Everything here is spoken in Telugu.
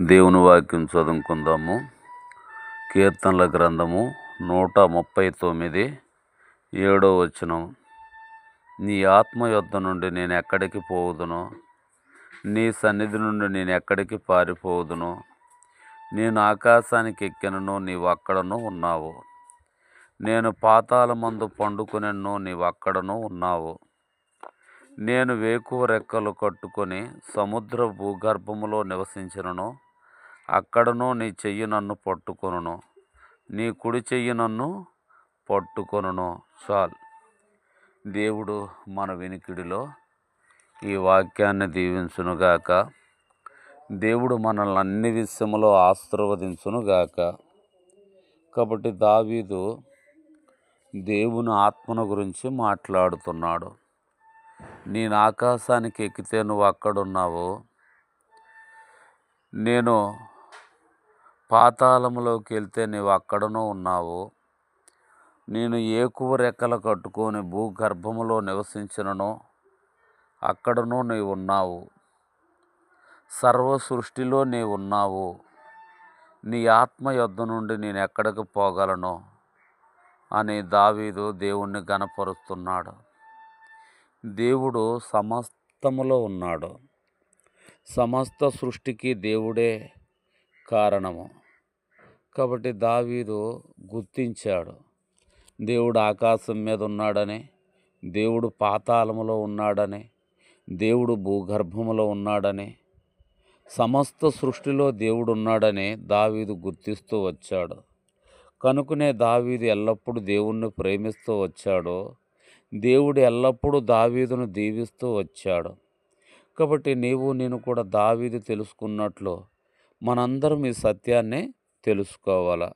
దేవుని వాక్యం చదువుకుందాము. కీర్తనల గ్రంథము 139 7వ వచనం. నీ ఆత్మ యొద్ద నుండి నేను ఎక్కడికి పోవుదును? నీ సన్నిధి నుండి నేను ఎక్కడికి పారిపోవుదును? నేను ఆకాశానికి ఎక్కినను, నీవు అక్కడను ఉన్నావు. నేను పాతాళమందు పండుకొనెను, నీవు అక్కడను ఉన్నావు. నేను వేకువ రెక్కలు కట్టుకొని సముద్ర భూగర్భములో నివసించినను, అక్కడను నీ చెయ్యి నన్ను పట్టుకొనును, నీ కుడి చెయ్యి నన్ను పట్టుకొనును. చాలు. దేవుడు మన వినికిడిలో ఈ వాక్యాన్ని దీవించునుగాక. దేవుడు మనల్ని అన్ని విషయములో ఆశీర్వదించునుగాక. కాబట్టి దావీదు దేవుని ఆత్మను గురించి మాట్లాడుతున్నాడు. నేను ఆకాశానికి ఎక్కితే నువ్వు అక్కడున్నావు, నేను పాతాళంలోకి వెళ్తే నీవు అక్కడనూ ఉన్నావు. నేను ఏకువ రెక్కలు కట్టుకొని భూగర్భములో నివసించినను, అక్కడనూ నీవు ఉన్నావు. సర్వ సృష్టిలో నీవు ఉన్నావు. నీ ఆత్మ యొద్ద నుండి నేను ఎక్కడికి పోగలను అని దావీదు దేవుణ్ణి గనపరుస్తున్నాడు. దేవుడు సమస్తములో ఉన్నాడు. సమస్త సృష్టికి దేవుడే కారణము. కాబట్టి దావీదు గుర్తించాడు, దేవుడు ఆకాశం మీద ఉన్నాడని, దేవుడు పాతాళములో ఉన్నాడని, దేవుడు భూగర్భములో ఉన్నాడని, సమస్త సృష్టిలో దేవుడు ఉన్నాడని దావీదు గుర్తిస్తూ వచ్చాడు. కనుకనే దావీదు ఎల్లప్పుడూ దేవుణ్ణి ప్రేమిస్తూ వచ్చాడు. దేవుడు ఎల్లప్పుడూ దావీదును దీవిస్తూ వచ్చాడు. కాబట్టి నేను కూడా దావీదు తెలుసుకున్నట్లు మనందరం ఈ సత్యాన్ని తెలుసుకోవాలా.